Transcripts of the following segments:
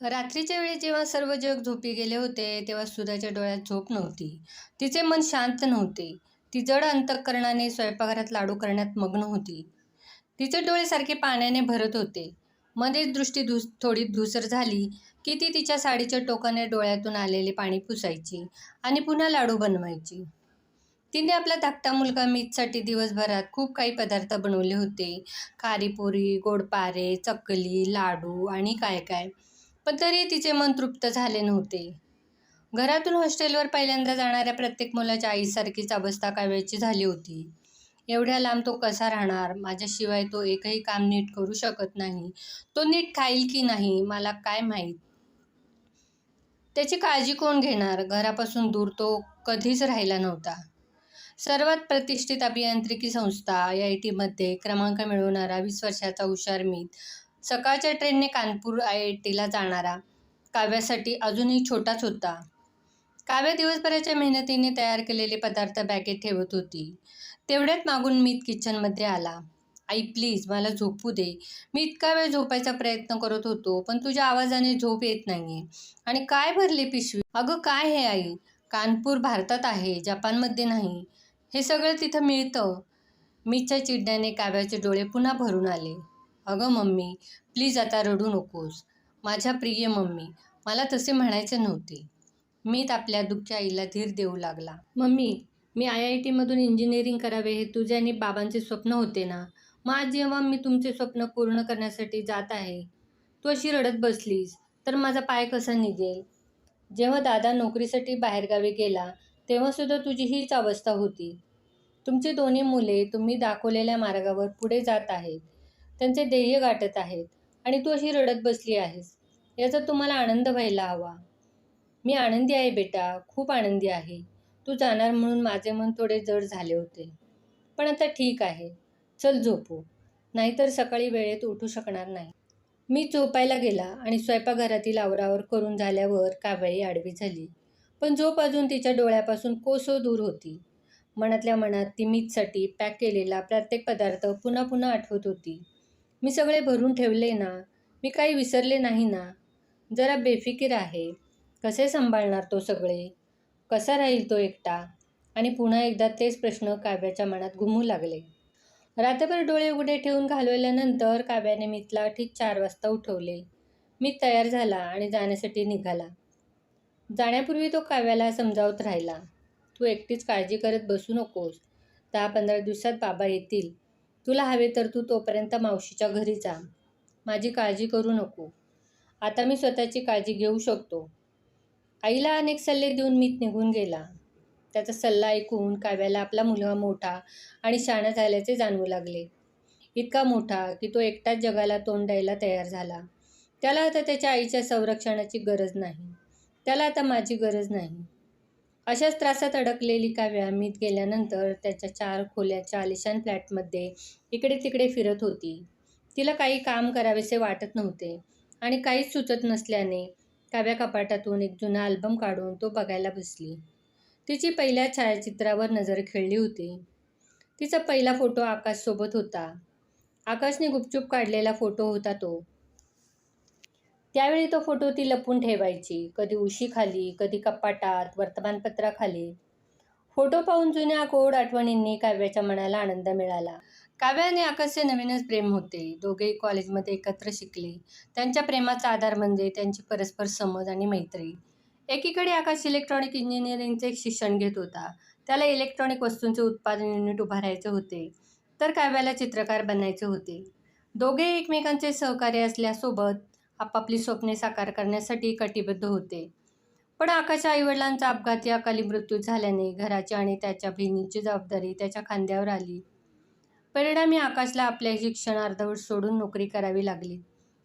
रात्रीच्या वेळी जेव्हा सर्व जग झोपी गेले होते, तेव्हा सुधाच्या डोळ्यात झोप नव्हती. तिचे मन शांत नव्हते. ती जड अंतःकरणाने स्वयंपाकघरात लाडू करण्यात मग्न होती. तिचे डोळे सारखे पाण्याने भरत होते. मध्येच दृष्टी थोडी धूसर झाली की ती तिच्या साडीच्या टोकाने डोळ्यातून आलेले पाणी पुसायची आणि पुन्हा लाडू बनवायची. तिने आपला धाकटा मुलगा मीतसाठी दिवसभरात खूप काही पदार्थ बनवले होते. खारीपुरी, गोड पारे, चकली, लाडू आणि काय काय. पण तरी तिचे मन तृप्त झाले नव्हते. घरातून हॉस्टेलवर पहिल्यांदा जाणाऱ्या प्रत्येक मुलाच्या आईसारखीच अवस्था काव्याची झाली होती. एवढ्या लांब तो कसा राहणार? माझ्याशिवाय तो एकही काम नीट करू शकत नाही. तो नीट खाईल की नाही मला काय माहीत. त्याची काळजी कोण घेणार? घरापासून दूर तो कधीच राहिला नव्हता. सर्वात प्रतिष्ठित अभियांत्रिकी संस्था IIT-मध्ये क्रमांक मिळवणारा 20 वर्षाचा हुशार मीत, सकाळच्या ट्रेनने कानपूर IITला जाणारा काव्यासाठी अजूनही छोटाच होता. काव्य दिवसभराच्या मेहनतीने तयार केलेले पदार्थ बॅगेत ठेवत होती. तेवढ्यात मागून मीत किचनमध्ये आला. आई प्लीज मला झोपू दे. मी इतका वेळ झोपायचा प्रयत्न करत होतो, पण तुझ्या आवाजाने झोप येत नाहीये. आणि काय भरली पिशवी? अगं काय हे आई? कानपूर भारतात आहे, जपानमध्ये नाही. हे सगळं तिथं मिळतं. मीच्या चिडण्याने काव्याचे डोळे पुन्हा भरून आले. अगं मम्मी, प्लीज आता रडू नकोस. माझ्या प्रिय मम्मी, मला तसे म्हणायचे नव्हते. मीत आपल्या दुःखी आईला धीर देऊ लागला. मम्मी, मी IIT-मधून इंजिनिअरिंग करावे हे तुझे आणि बाबांचे स्वप्न होते ना. मग आज जेव्हा मी तुमचे स्वप्न पूर्ण करण्यासाठी जात आहे, तू अशी रडत बसलीस, तर माझा पाय कसा निघेल? जेव्हा दादा नोकरीसाठी बाहेरगावी गेला, तेव्हासुद्धा तुझी हीच अवस्था होती. तुमची दोन्ही मुले तुम्ही दाखवलेल्या मार्गावर पुढे जात आहेत. त्यांचे ध्येय गाठत आहेत आणि तू अशी रडत बसली आहेस. याचा तुम्हाला आनंद व्हायला हवा. मी आनंदी आहे बेटा, खूप आनंदी आहे. तू जाणार म्हणून माझे मन थोडे जड झाले होते. पण आता ठीक आहे. चल झोपू. नाहीतर सकाळी वेळेत उठू शकणार नाही. मी झोपायला गेला आणि स्वयंपाकघरातील आवरावर करून झाल्यावर काव्याही आडवी झाली. पण झोप अजून तिच्या डोळ्यापासून कोसो दूर होती. मनातल्या मनात ती मीतसाठी पॅक केलेला प्रत्येक पदार्थ पुन्हा पुन्हा आठवत होती. मी सगळे भरून ठेवले ना? मी काही विसरले नाही ना? जरा बेफिकीर आहे. कसे सांभाळणार तो सगळे? कसा राहील तो एकटा? आणि पुन्हा एकदा तेच प्रश्न काव्याच्या मनात घुमू लागले. रात्रभर डोळे उघडे ठेवून घालवल्यानंतर काव्याने मीतला ठीक 4 वाजता उठवले. मीत तयार झाला आणि जाण्यासाठी निघाला. जाण्यापूर्वी तो काव्याला समजावत राहिला. तू एकटीच काळजी करत बसू नकोस. 10-15 दिवसात बाबा येतील. तुला हवे तर तू तोपर्यंत मावशीच्या घरी जा. माझी काळजी करू नको. आता मी स्वतःची काळजी घेऊ शकतो. आईला अनेक सल्ले देऊन मीत निघून गेला. त्याचा सल्ला ऐकून काव्याला आपला मुलगा मोठा आणि शहाणा झाल्याचे जाणवू लागले. इतका मोठा की तो एकटाच जगाला तोंड द्यायला तयार झाला. त्याला आता त्याच्या आईच्या संरक्षणाची गरज नाही. त्याला आता माझी गरज नाही. अशाच त्रासात अडकलेली काव्या मीत गेल्यानंतर त्याच्या 4 खोल्याच्या आलिशान फ्लॅटमध्ये इकडे तिकडे फिरत होती. तिला काही काम करावेसे वाटत नव्हते आणि काहीच सुचत नसल्याने काव्या कपाटातून एक जुना अल्बम काढून तो बघायला बसली. तिची पहिल्या छायाचित्रावर नजर खेळली होती. तिचा पहिला फोटो आकाशसोबत होता. आकाशने गुपचूप काढलेला फोटो होता तो. त्यावेळी तो फोटो ती लपवून ठेवायची. कधी उशीखाली, कधी कपाटात, वर्तमानपत्राखाली. फोटो पाहून जुन्या गोड आठवणींनी काव्याच्या मनाला आनंद मिळाला. काव्या आणि आकाशचे नवीनच प्रेम होते. दोघेही कॉलेजमध्ये एकत्र शिकले. त्यांच्या प्रेमाचा आधार म्हणजे त्यांची परस्पर समज आणि मैत्री. एकीकडे आकाश इलेक्ट्रॉनिक इंजिनिअरिंगचे शिक्षण घेत होता. त्याला इलेक्ट्रॉनिक वस्तूंचे उत्पादन युनिट उभारायचे होते, तर काव्याला चित्रकार बनायचे होते. दोघे एकमेकांचे सहकार्य असल्यासोबत आपापली स्वप्ने साकार करण्यासाठी कटिबद्ध होते. पण आकाशच्या आईवडिलांचा अपघाती अकाली मृत्यू झाल्याने घराची आणि त्याच्या बहिणीची जबाबदारी त्याच्या खांद्यावर आली. परिणामी आकाशला आपले शिक्षण अर्धवट सोडून नोकरी करावी लागली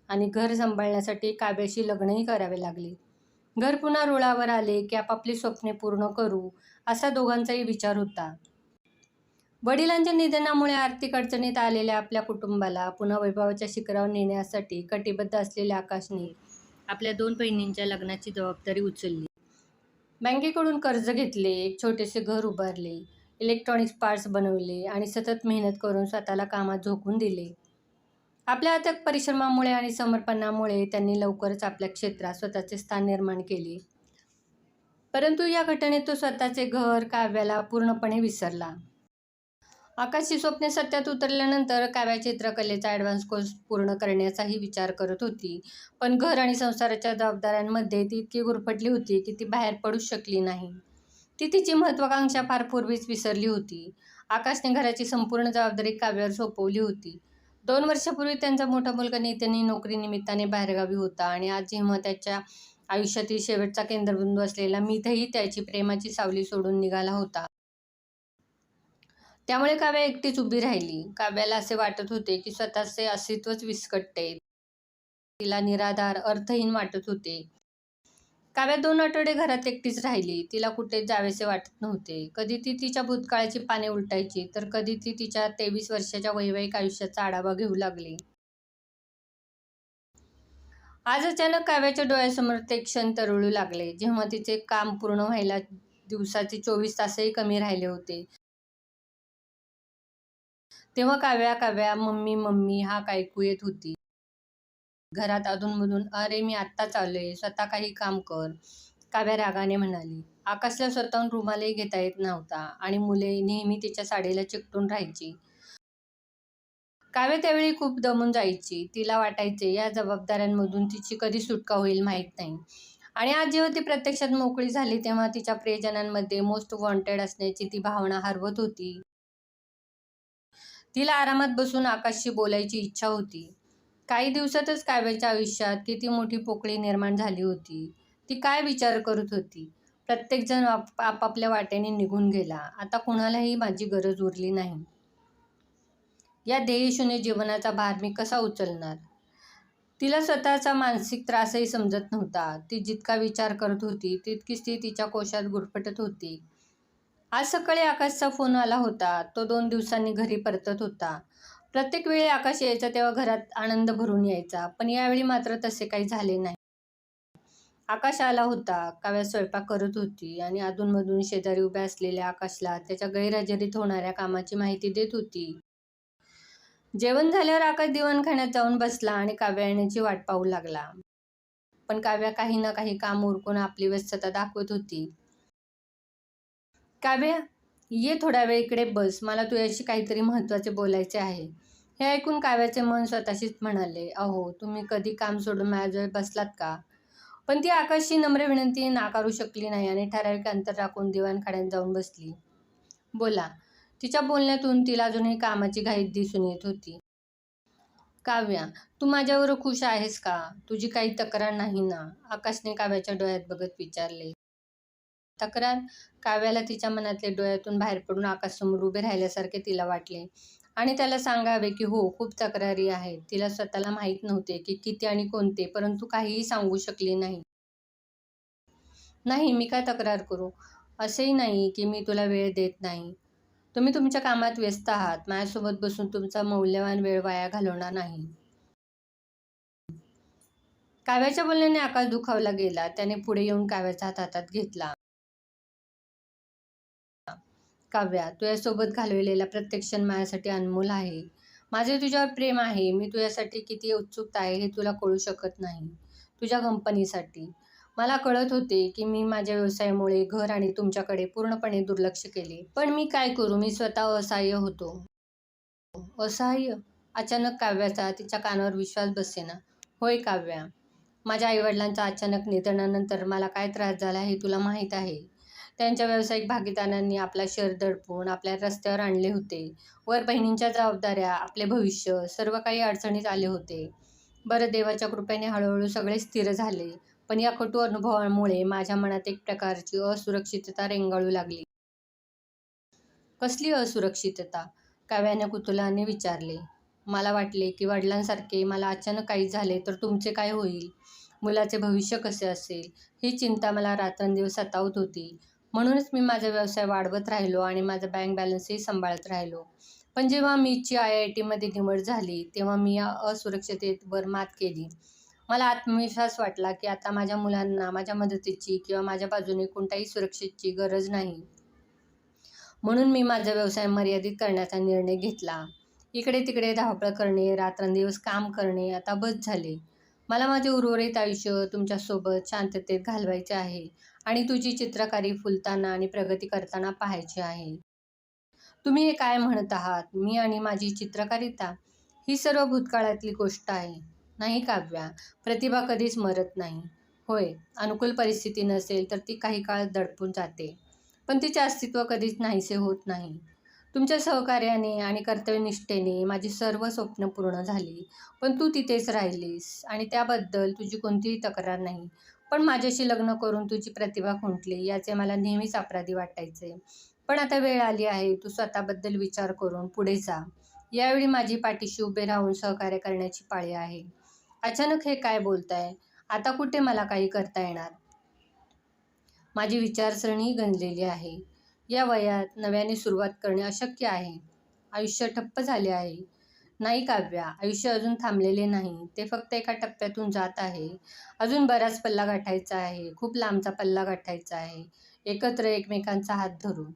आणि घर सांभाळण्यासाठी काव्याशी लग्नही करावे लागले. घर पुन्हा रुळावर आले की आपापली स्वप्ने पूर्ण करू असा दोघांचाही विचार होता. वडिलांच्या निधनामुळे आर्थिक अडचणीत आलेल्या आपल्या कुटुंबाला पुन्हा वैभवाच्या शिखरावर नेण्यासाठी कटिबद्ध असलेल्या आकाशने आपल्या 2 बहिणींच्या लग्नाची जबाबदारी उचलली. बँकेकडून कर्ज घेतले, एक छोटेसे घर उभारले, इलेक्ट्रॉनिक्स पार्ट्स बनवले आणि सतत मेहनत करून स्वतःला कामात झोकून दिले. आपल्या अथक परिश्रमामुळे आणि समर्पणामुळे त्यांनी लवकरच आपल्या क्षेत्रात स्वतःचे स्थान निर्माण केले. परंतु या घटनेत तो स्वतःचे घर, काव्याला पूर्णपणे विसरला. आकाशची स्वप्ने सत्यात उतरल्यानंतर काव्या चित्रकलेचा ॲडव्हान्स कोर्स पूर्ण करण्याचाही विचार करत होती. पण घर आणि संसाराच्या जबाबदाऱ्यांमध्ये ती इतकी गुरफटली होती की ती बाहेर पडूच शकली नाही. ती तिची महत्त्वाकांक्षा फार पूर्वीच विसरली होती. आकाशने घराची संपूर्ण जबाबदारी काव्यावर सोपवली होती. 2 वर्षापूर्वी त्यांचा मोठा मुलगा नितीनही नोकरीनिमित्ताने बाहेरगावी होता आणि आज जेव्हा त्याच्या आयुष्यातील शेवटचा केंद्रबिंदू असलेला मीतही त्याची प्रेमाची सावली सोडून निघाला होता. त्यामुळे काव्या एकटीच उभी राहिली. काव्याला असे वाटत होते की स्वतःचे अस्तित्वच विस्कटते. तिला निराधार, अर्थहीन वाटत होते. काव्या 2 आठवडे घरात एकटीच राहिली. तिला कुठेच जावेसे वाटत नव्हते. कधी ती तिच्या भूतकाळाची पाने उलटायची, तर कधी ती तिच्या 23 वर्षाच्या वैवाहिक आयुष्याचा आढावा घेऊ लागली. आज अचानक काव्याच्या डोळ्यासमोर ते क्षण तरळू लागले, जेव्हा तिचे काम पूर्ण व्हायला दिवसाचे 24 तासही कमी राहिले होते. तेव्हा काव्या काव्या, मम्मी मम्मी हाक ऐकू येत होती. घरात अधूनमधून, अरे मी आत्ताच आलोय, स्वतः काही काम कर, काव्या रागाने म्हणाली. आकाशला स्वतःहून रुमालही घेता येत नव्हता आणि मुले नेहमी तिच्या साडीला चिकटून राहायची. काव्या त्यावेळी खूप दमून जायची. तिला वाटायचे या जबाबदाऱ्यांमधून तिची कधी सुटका होईल माहीत नाही. आणि आज जेव्हा ती प्रत्यक्षात मोकळी झाली तेव्हा तिच्या प्रियजनांमध्ये मोस्ट वॉन्टेड असण्याची ती भावना हरवत होती. तिला आरामात बसून आकाशशी बोलायची इच्छा होती. काही दिवसातच काव्याच्या आयुष्यात किती मोठी पोकळी निर्माण झाली होती. ती काय विचार करत होती? प्रत्येकजण आपापल्या वाटेने निघून गेला. आता कुणालाही माझी गरज उरली नाही. या ध्येयशून्य जीवनाचा भार मी कसा उचलणार? तिला स्वतःचा मानसिक त्रासही समजत नव्हता. ती जितका विचार करत होती तितकीच ती तिच्या कोशात गुरफटत होती. आज सकाळी आकाशचा फोन आला होता. तो 2 दिवसांनी घरी परतत होता. प्रत्येक वेळी आकाश यायचा तेव्हा घरात आनंद भरून यायचा. पण यावेळी मात्र तसे काही झाले नाही. आकाश आला होता. काव्या स्वयंपाक करत होती आणि अधूनमधून शेजारी उभ्या असलेल्या आकाशला त्याच्या गैरहजेरीत होणाऱ्या कामाची माहिती देत होती. जेवण झाल्यावर आकाश दिवाणखान्यात जाऊन बसला आणि काव्या येण्याची वाट पाहू लागला. पण काव्या काही ना काही काम उरकून आपली व्यस्तता दाखवत होती. काव्या, ये थोडा वेळ इकडे बस, मला तुझ्याशी काहीतरी महत्त्वाचे बोलायचे आहे. हे ऐकून काव्याचे मन स्वतःशीच म्हणाले, अहो तुम्ही कधी काम सोडून माझ्याजवळ बसलात का? पण ती आकाशची नम्र विनंती नाकारू शकली नाही आणि ठराविक अंतर राखून दिवाणखान्यात जाऊन बसली. बोला. तिच्या बोलण्यातून तिला अजूनही कामाची घाई दिसून येत होती. काव्या, तू माझ्यावर खुश आहेस का? तुझी काही तक्रार नाही ना? आकाशने काव्याच्या डोळ्यात बघत विचारले. तक्रार? काव्याला तिच्या मनातले डोळ्यातून बाहेर पडून आकाशसमोर उभे राहिल्यासारखे तिला वाटले आणि त्याला सांगावे की हो, खूप तक्रारी आहेत. तिला स्वतःला माहीत नव्हते की किती आणि कोणते, परंतु काहीही सांगू शकली नाही. नाही, मी काय तक्रार करू? असेही नाही की मी तुला वेळ देत नाही. तुम्ही तुमच्या कामात व्यस्त आहात. माझ्यासोबत बसून तुमचा मौल्यवान वेळ वाया घालवणार नाही. काव्याच्या बोलण्याने आकाश दुखावला गेला. त्याने पुढे येऊन काव्याचा हात हातात घेतला. काव्या, तुझ्यासोबत घालवलेला प्रत्येक क्षण माझ्यासाठी अनमोल आहे. माझे तुझ्यावर प्रेम आहे. मी तुझ्यासाठी किती उत्सुक आहे हे तुला कळू शकत नाही. तुझ्या कंपनीसाठी. मला कळत होते की मी माझ्या व्यवसायामुळे घर आणि तुमच्याकडे पूर्णपणे दुर्लक्ष केले. पण मी काय करू? मी स्वतः असहाय्य होतो. असहाय्य? अचानक काव्याचा तिच्या कानावर विश्वास बसेना. होय काव्या, माझ्या आईवडिलांच्या अचानक निधनानंतर मला काय त्रास झाला हे तुला माहीत आहे. त्यांच्या व्यावसायिक भागीदारांनी आपला शेअर दडपून आपल्या रस्त्यावर आणले होते. वर बहिणींच्या जबाबदाऱ्या, आपले भविष्य, सर्व काही अडचणीत आले होते. बरं, देवाच्या कृपेने हळूहळू सगळे स्थिर झाले. पण या कटू अनुभवामुळे माझ्या मनात एक प्रकारची असुरक्षितता रेंगाळू लागली. कसली असुरक्षितता? काव्याने कुतूहलाने विचारले. मला वाटले की वडिलांसारखे मला अचानक काही झाले तर तुमचे काय होईल? मुलाचे भविष्य कसे असेल? ही चिंता मला रात्रंदिवस सतावत होती. म्हणूनच मी माझा व्यवसाय वाढवत राहिलो आणि माझा बँक बॅलन्सही सांभाळत राहिलो. पण जेव्हा मीची IITमध्ये निवड झाली तेव्हा मी या असुरक्षिततेवर मात केली. मला आत्मविश्वास वाटला की आता माझ्या मुलांना माझ्या मदतीची किंवा माझ्या बाजूने कोणत्याही सुरक्षेची गरज नाही. म्हणून मी माझा व्यवसाय मर्यादित करण्याचा निर्णय घेतला. इकडे तिकडे धावपळ करणे, रात्रंदिवस काम करणे आता बस झाले. मला माझे उर्वरित आयुष्य तुमच्यासोबत शांततेत घालवायचे आहे आणि तुझी चित्रकारी फुलताना आणि प्रगती करताना पाहायची आहे. तुम्ही हे काय म्हणत आहात? मी आणि माझी चित्रकारिता ही सर्व भूतकाळातली गोष्ट आहे. नाही काव्या, प्रतिभा कधीच मरत नाही. होय, अनुकूल परिस्थिती नसेल तर ती काही काळ दडपून जाते, पण तिचे अस्तित्व कधीच नाहीसे होत नाही. तुमच्या सहकार्याने आणि कर्तव्यनिष्ठेने माझी सर्व स्वप्न पूर्ण झाली, पण तू तिथेच राहिलीस आणि त्याबद्दल तुझी कोणतीही तक्रार नाही. पण माझ्याशी लग्न करून तुझी प्रतिभा खुंटली याचे मला नेहमीच अपराधी वाटायचे. पण आता वेळ आली आहे, तू स्वतःबद्दल विचार करून पुढे जा. यावेळी माझी पाठीशी उभे राहून सहकार्य करण्याची पाळी आहे. अचानक हे काय बोलताय? आता कुठे मला काही करता येणार? माझी विचारसरणी गंजलेली आहे. या वयात नव्याने सुरुवात करणे अशक्य आहे. आयुष्य ठप्प झाले आहे. नाही काव्या, आयुष्य अजून थांबलेले नाही. ते फक्त एका टप्प्यातून जात आहे. अजून बराच पल्ला गाठायचा आहे. खूप लांबचा पल्ला गाठायचा आहे. एकत्र एकमेकांचा हात धरून.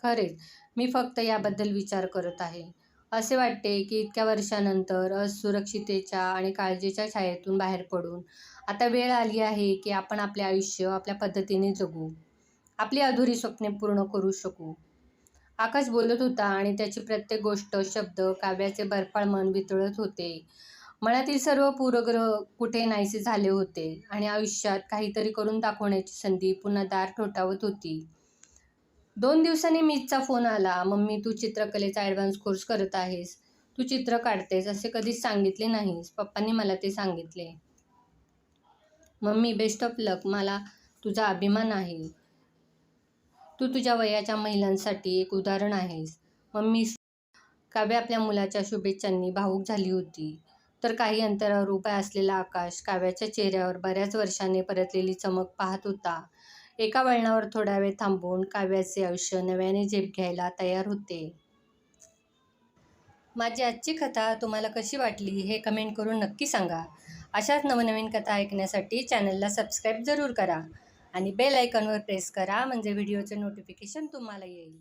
खरेच, मी फक्त याबद्दल विचार करत आहे. असे वाटते की इतक्या वर्षानंतर असुरक्षिततेच्या आणि काळजीच्या छायेतून बाहेर पडून आता वेळ आली आहे की आपण आपले आयुष्य आपल्या पद्धतीने जगू. आपली अधुरी स्वप्ने पूर्ण करू शकू. आकाश बोलत होता आणि त्याची प्रत्येक गोष्ट, शब्द, काव्याचे बर्फाळ मन वितळत होते. मनातील सर्व पूरग्रह कुठे नाहीसे झाले होते आणि आयुष्यात काहीतरी करून दाखवण्याची संधी पुन्हा दार ठोठावत होती. 2 दिवसांनी मीतचा फोन आला. मम्मी, तू चित्रकलेचा ॲडव्हान्स कोर्स करत आहेस. तू चित्र काढतेस असे कधीच सांगितले नाहीस. पप्पांनी मला ते सांगितले. मम्मी, बेस्ट ऑफ लक. मला तुझा अभिमान आहे. तू तुझ्या वयाच्या महिलांसाठी एक उदाहरण आहेस. मम्मी. काव्या आपल्या मुलाच्या शुभेच्छांनी भावूक झाली होती. तर काही अंतरावर उभा असलेला आकाश काव्याच्या चेहऱ्यावर बऱ्याच वर्षांनी परतलेली चमक पाहत होता. एका वळणावर थोडा वेळ थांबून काव्याचे आयुष्य नव्याने झेप घ्यायला तयार होते. माझी आजची कथा तुम्हाला कशी वाटली हे कमेंट करून नक्की सांगा. अशाच नवनवीन कथा ऐकण्यासाठी चॅनलला सबस्क्राईब जरूर करा आणि बेल आयकॉनवर प्रेस करा, म्हणजे व्हिडिओचे नोटिफिकेशन तुम्हाला येईल.